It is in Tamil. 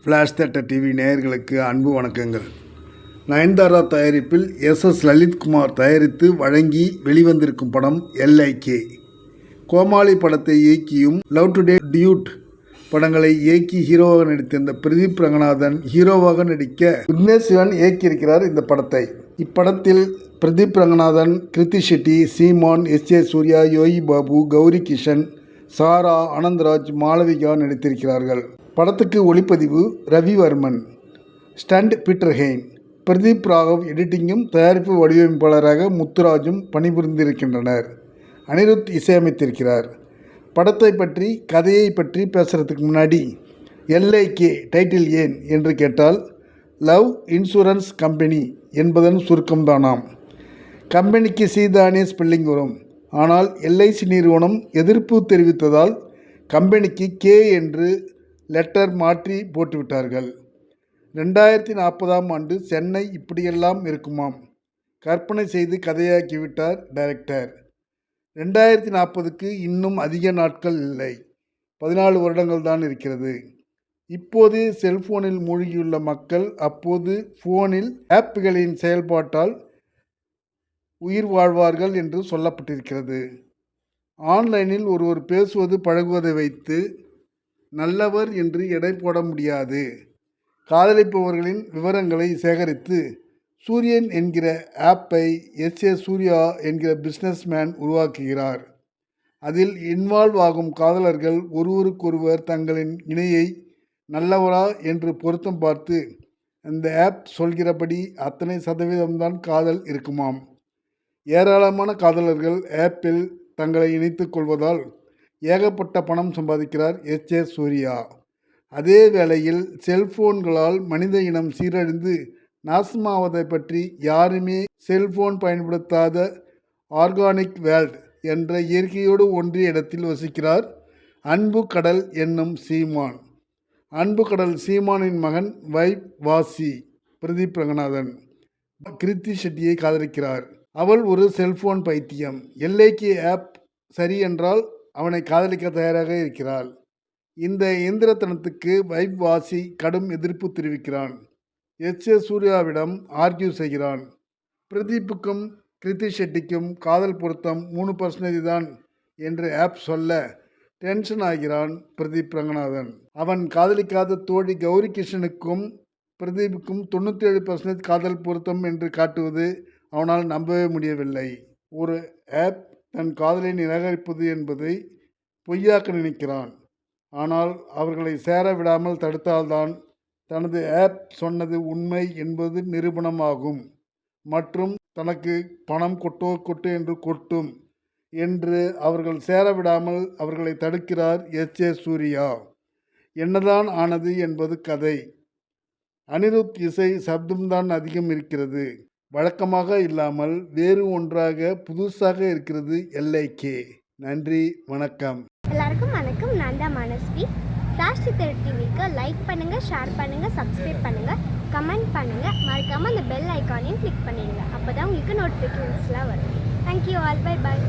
ஃப்ளாஷ் தேட்டர் டிவி நேயர்களுக்கு அன்பு வணக்கங்கள். நயன்தாரா தயாரிப்பில் எஸ் லலித்குமார் தயாரித்து வழங்கி வெளிவந்திருக்கும் படம் LIK. கோமாளி படத்தை இயக்கியும் லவ் டுடே டியூட் படங்களை இயக்கி ஹீரோவாக நடித்திருந்த பிரதீப் ரங்கநாதன் ஹீரோவாக நடிக்க விக்னேஷ் சிவன் இயக்கியிருக்கிறார் இந்த படத்தை. இப்படத்தில் பிரதீப் ரங்கநாதன், கிருத்தி ஷெட்டி, சீமான், S.A. சூர்யா, யோகி பாபு, கௌரி கிஷன், சாரா, ஆனந்த்ராஜ், மாளவிகா நடித்திருக்கிறார்கள். படத்துக்கு ஒளிப்பதிவு Ravivarman, stunt Peter Hein, Pradeep Raghav எடிட்டிங்கும் தயாரிப்பு வடிவமைப்பாளராக முத்துராஜும் பணிபுரிந்திருக்கின்றனர். அனிருத் இசையமைத்திருக்கிறார். படத்தை பற்றி கதையை பற்றி பேசுகிறதுக்கு முன்னாடி LIK டைட்டில் ஏன் என்று கேட்டால் லவ் இன்சூரன்ஸ் கம்பெனி என்பதன் சுருக்கம்தானாம். கம்பெனிக்கு சீதானே ஸ்பெல்லிங் வரும். ஆனால் LIC நிறுவனம் எதிர்ப்பு தெரிவித்ததால் கம்பெனிக்கு K என்று லெட்டர் மாற்றி போட்டுவிட்டார்கள். 2040 சென்னை இப்படியெல்லாம் இருக்குமாம். கற்பனை செய்து கதையாக்கிவிட்டார் டைரக்டர். 2040க்கு இன்னும் அதிக நாட்கள் இல்லை, 14 வருடங்கள் தான் இருக்கிறது. இப்போது செல்போனில் மூழ்கியுள்ள மக்கள் அப்போது ஃபோனில் ஆப்புகளின் செயல்பாட்டால் உயிர் வாழ்வார்கள் என்று சொல்லப்பட்டிருக்கிறது. ஆன்லைனில் ஒருவர் பேசுவது பழகுவதை வைத்து நல்லவர் என்று எடை போட முடியாது. காதலிப்பவர்களின் விவரங்களை சேகரித்து சூரியன் என்கிற ஆப்பை S.A. சூர்யா என்கிற பிஸ்னஸ்மேன் உருவாக்குகிறார். அதில் இன்வால்வ் ஆகும் காதலர்கள் ஒருவருக்கொருவர் தங்களின் இணையை நல்லவரா என்று பொருத்தம் பார்த்து அந்த ஆப் சொல்கிறபடி அத்தனை சதவீதம்தான் காதல் இருக்குமாம். ஏராளமான காதலர்கள் ஆப்பில் தங்களை இணைத்து கொள்வதால் ஏகப்பட்ட பணம் சம்பாதிக்கிறார் S.A. சூர்யா. அதே வேளையில் செல்போன்களால் மனித இனம் சீரழிந்து நாசமாவதை பற்றி யாருமே செல்போன் பயன்படுத்தாத ஆர்கானிக் வேர்ல்ட் என்ற இயற்கையோடு ஒன்றிய இடத்தில் வசிக்கிறார் அன்பு கடல் என்னும் சீமான். அன்பு கடல் சீமானின் மகன் வைப் வாசி பிரதீப் ரங்கநாதன் கிருத்தி ஷெட்டியை காதலிக்கிறார். அவள் ஒரு செல்போன் பைத்தியம். LIK ஆப் சரி என்றால் அவனை காதலிக்க தயாராக இருக்கிறாள். இந்த இயந்திரத்தனத்துக்கு வைப் வாசி கடும் எதிர்ப்பு தெரிவிக்கிறான். S.A. சூர்யாவிடம் ஆர்கியூ செய்கிறான். பிரதீப்புக்கும் கிருத்தி ஷெட்டிக்கும் காதல் பொருத்தம் 3% தான் என்று ஆப் சொல்ல டென்ஷன் ஆகிறான் பிரதீப் ரங்கநாதன். அவன் காதலிக்காத தோழி கௌரி கிஷனுக்கும் பிரதீப்புக்கும் 97% காதல் பொருத்தம் என்று காட்டுவது அவனால் நம்பவே முடியவில்லை. ஒரு ஆப் தன் காதலை நிராகரிப்பது என்பதை பொய்யாக்க நினைக்கிறான். ஆனால் அவர்களை சேர விடாமல் தடுத்தால்தான் தனது ஆப் சொன்னது உண்மை என்பது நிரூபணமாகும் மற்றும் தனக்கு பணம் கொட்டு என்று கொட்டும் என்று அவர்கள் சேர விடாமல் அவர்களை தடுக்கிறார் S.A. சூர்யா. என்னதான் ஆனது என்பது கதை. அனிருத் இசை சப்தம்தான் அதிகம் இருக்கிறது. வழக்கமாக இல்லாமல் வேறு ஒன்றாக புதுசாக இருக்கிறது LIK. நன்றி, வணக்கம். எல்லாருக்கும் வணக்கம். நான் தான் மனஸ்வி. ஃப்ளாஷ் தேட்டர் டிவிக்கு லைக் பண்ணுங்கள், ஷேர் பண்ணுங்கள், சப்ஸ்கிரைப் பண்ணுங்கள், கமெண்ட் பண்ணுங்கள். மறக்காமல் அந்த பெல் ஐக்கானையும் கிளிக் பண்ணிடுங்க. அப்போ தான் உங்களுக்கு நோட்டிஃபிகேஷன்ஸ்லாம் வரும். Thank you all. Bye bye.